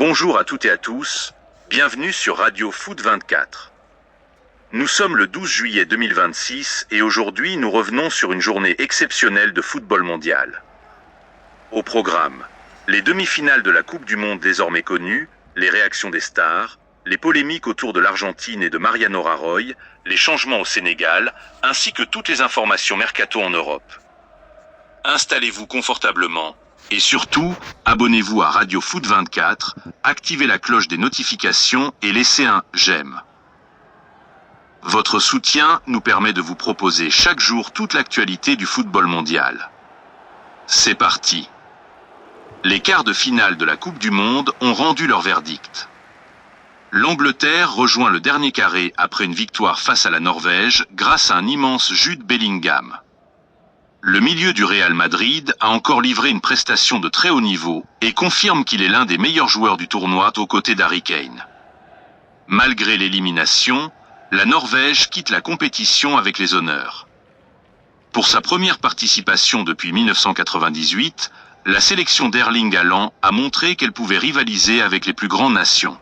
Bonjour à toutes et à tous, bienvenue sur Radio Foot 24. Nous sommes le 12 juillet 2026 et aujourd'hui nous revenons sur une journée exceptionnelle de football mondial. Au programme, les demi-finales de la Coupe du Monde désormais connues, les réactions des stars, les polémiques autour de l'Argentine et de Mariano Rajoy, les changements au Sénégal, ainsi que toutes les informations mercato en Europe. Installez-vous confortablement et surtout, abonnez-vous à Radio Foot 24, activez la cloche des notifications et laissez un « j'aime ». Votre soutien nous permet de vous proposer chaque jour toute l'actualité du football mondial. C'est parti. Les quarts de finale de la Coupe du Monde ont rendu leur verdict. L'Angleterre rejoint le dernier carré après une victoire face à la Norvège grâce à un immense Jude Bellingham. Le milieu du Real Madrid a encore livré une prestation de très haut niveau et confirme qu'il est l'un des meilleurs joueurs du tournoi aux côtés d'Harry Kane. Malgré l'élimination, la Norvège quitte la compétition avec les honneurs. Pour sa première participation depuis 1998, la sélection d'Erling Haaland a montré qu'elle pouvait rivaliser avec les plus grandes nations.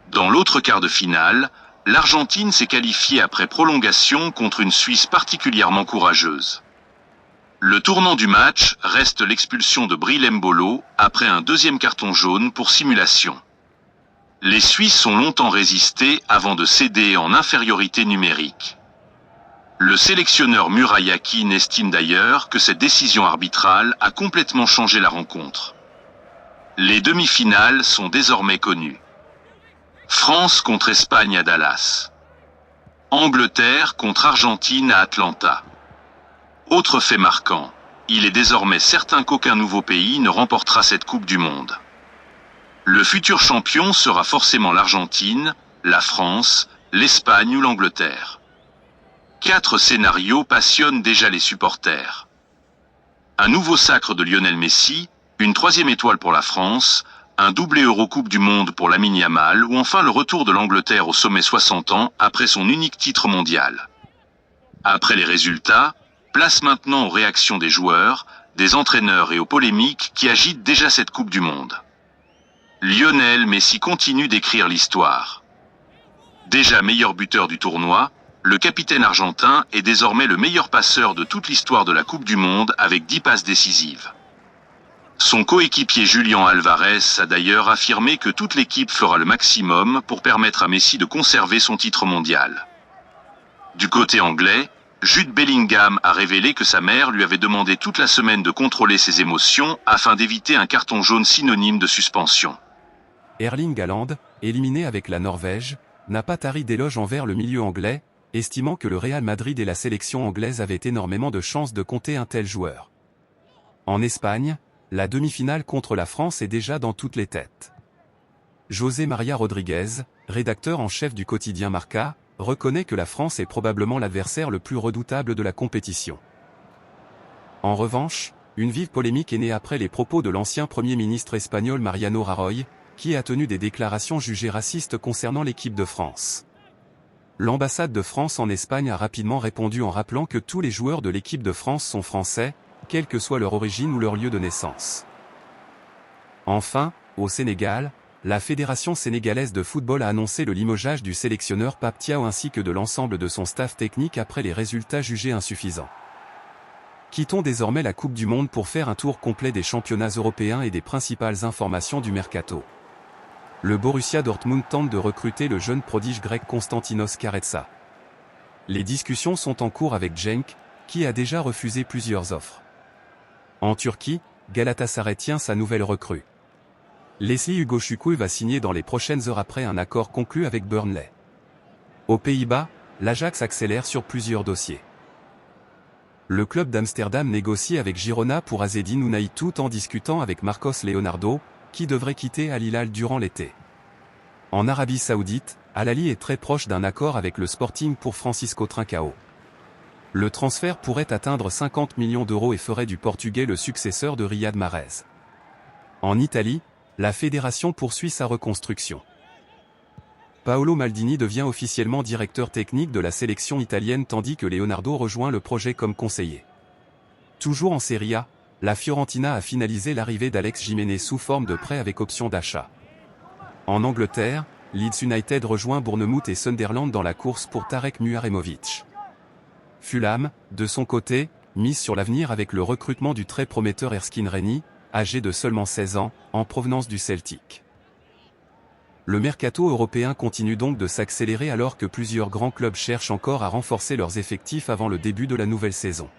Dans l'autre quart de finale, l'Argentine s'est qualifiée après prolongation contre une Suisse particulièrement courageuse. Le tournant du match reste l'expulsion de Bril Embolo après un deuxième carton jaune pour simulation. Les Suisses ont longtemps résisté avant de céder en infériorité numérique. Le sélectionneur Murat Yakin estime d'ailleurs que cette décision arbitrale a complètement changé la rencontre. Les demi-finales sont désormais connues. France contre Espagne à Dallas. Angleterre contre Argentine à Atlanta. Autre fait marquant, il est désormais certain qu'aucun nouveau pays ne remportera cette Coupe du Monde. Le futur champion sera forcément l'Argentine, la France, l'Espagne ou l'Angleterre. 4 scénarios passionnent déjà les supporters. Un nouveau sacre de Lionel Messi, une 3e étoile pour la France, un doublé Eurocoupe du Monde pour Lamine Yamal ou enfin le retour de l'Angleterre au sommet 60 ans après son unique titre mondial. Après les résultats, place maintenant aux réactions des joueurs, des entraîneurs et aux polémiques qui agitent déjà cette Coupe du Monde. Lionel Messi continue d'écrire l'histoire. Déjà meilleur buteur du tournoi, le capitaine argentin est désormais le meilleur passeur de toute l'histoire de la Coupe du Monde avec 10 passes décisives. Son coéquipier Julián Álvarez a d'ailleurs affirmé que toute l'équipe fera le maximum pour permettre à Messi de conserver son titre mondial. Du côté anglais, Jude Bellingham a révélé que sa mère lui avait demandé toute la semaine de contrôler ses émotions afin d'éviter un carton jaune synonyme de suspension. Erling Haaland, éliminé avec la Norvège, n'a pas tari d'éloges envers le milieu anglais, estimant que le Real Madrid et la sélection anglaise avaient énormément de chances de compter un tel joueur. En Espagne, la demi-finale contre la France est déjà dans toutes les têtes. José María Rodríguez, rédacteur en chef du quotidien Marca, reconnaît que la France est probablement l'adversaire le plus redoutable de la compétition. En revanche, une vive polémique est née après les propos de l'ancien Premier ministre espagnol Mariano Rajoy, qui a tenu des déclarations jugées racistes concernant l'équipe de France. L'ambassade de France en Espagne a rapidement répondu en rappelant que tous les joueurs de l'équipe de France sont français, quelle que soit leur origine ou leur lieu de naissance. Enfin, au Sénégal, la Fédération sénégalaise de football a annoncé le limogeage du sélectionneur Pape Thiaw ainsi que de l'ensemble de son staff technique après les résultats jugés insuffisants. Quittons désormais la Coupe du Monde pour faire un tour complet des championnats européens et des principales informations du mercato. Le Borussia Dortmund tente de recruter le jeune prodige grec Konstantinos Karetsa. Les discussions sont en cours avec Genk, qui a déjà refusé plusieurs offres. En Turquie, Galatasaray tient sa nouvelle recrue. Leslie Ugochukwu va signer dans les prochaines heures après un accord conclu avec Burnley. Aux Pays-Bas, l'Ajax accélère sur plusieurs dossiers. Le club d'Amsterdam négocie avec Girona pour Azzedine Ounahi tout en discutant avec Marcos Leonardo, qui devrait quitter Al Hilal durant l'été. En Arabie Saoudite, Al Ahly est très proche d'un accord avec le Sporting pour Francisco Trincao. Le transfert pourrait atteindre 50 millions d'euros et ferait du Portugais le successeur de Riyad Mahrez. En Italie, la fédération poursuit sa reconstruction. Paolo Maldini devient officiellement directeur technique de la sélection italienne tandis que Leonardo rejoint le projet comme conseiller. Toujours en Serie A, la Fiorentina a finalisé l'arrivée d'Alex Jiménez sous forme de prêt avec option d'achat. En Angleterre, Leeds United rejoint Bournemouth et Sunderland dans la course pour Tarek Muharemovic. Fulham, de son côté, mise sur l'avenir avec le recrutement du très prometteur Erskine Rennie, âgé de seulement 16 ans, en provenance du Celtic. Le mercato européen continue donc de s'accélérer alors que plusieurs grands clubs cherchent encore à renforcer leurs effectifs avant le début de la nouvelle saison.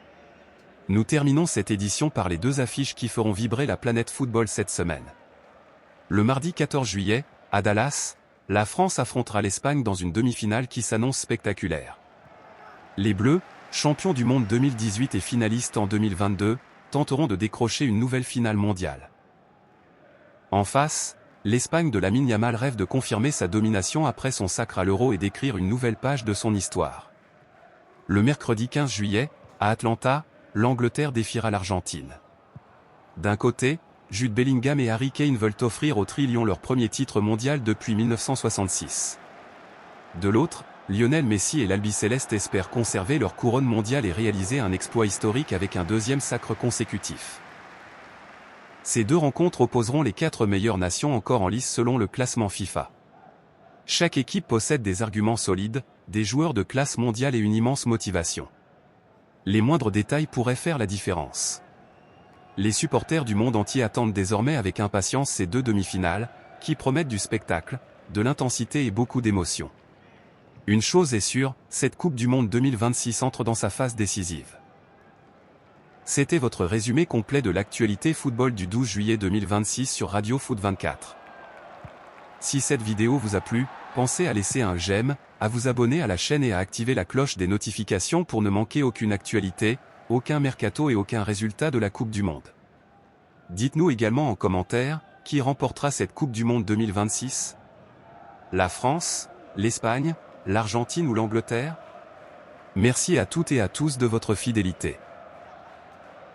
Nous terminons cette édition par les deux affiches qui feront vibrer la planète football cette semaine. Le mardi 14 juillet, à Dallas, la France affrontera l'Espagne dans une demi-finale qui s'annonce spectaculaire. Les Bleus, champions du monde 2018 et finalistes en 2022, tenteront de décrocher une nouvelle finale mondiale. En face, l'Espagne de Lamine Yamal rêve de confirmer sa domination après son sacre à l'Euro et d'écrire une nouvelle page de son histoire. Le mercredi 15 juillet, à Atlanta, l'Angleterre défiera l'Argentine. D'un côté, Jude Bellingham et Harry Kane veulent offrir aux Trillions leur premier titre mondial depuis 1966. De l'autre, Lionel Messi et l'Albiceleste espèrent conserver leur couronne mondiale et réaliser un exploit historique avec un deuxième sacre consécutif. Ces deux rencontres opposeront les 4 meilleures nations encore en lice selon le classement FIFA. Chaque équipe possède des arguments solides, des joueurs de classe mondiale et une immense motivation. Les moindres détails pourraient faire la différence. Les supporters du monde entier attendent désormais avec impatience ces deux demi-finales, qui promettent du spectacle, de l'intensité et beaucoup d'émotions. Une chose est sûre, cette Coupe du Monde 2026 entre dans sa phase décisive. C'était votre résumé complet de l'actualité football du 12 juillet 2026 sur Radio Foot 24. Si cette vidéo vous a plu, pensez à laisser un j'aime, à vous abonner à la chaîne et à activer la cloche des notifications pour ne manquer aucune actualité, aucun mercato et aucun résultat de la Coupe du Monde. Dites-nous également en commentaire, qui remportera cette Coupe du Monde 2026 ? La France, l'Espagne, l'Argentine ou l'Angleterre ? Merci à toutes et à tous de votre fidélité.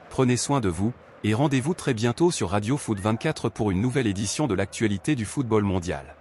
Prenez soin de vous, et rendez-vous très bientôt sur Radio Foot 24 pour une nouvelle édition de l'actualité du football mondial.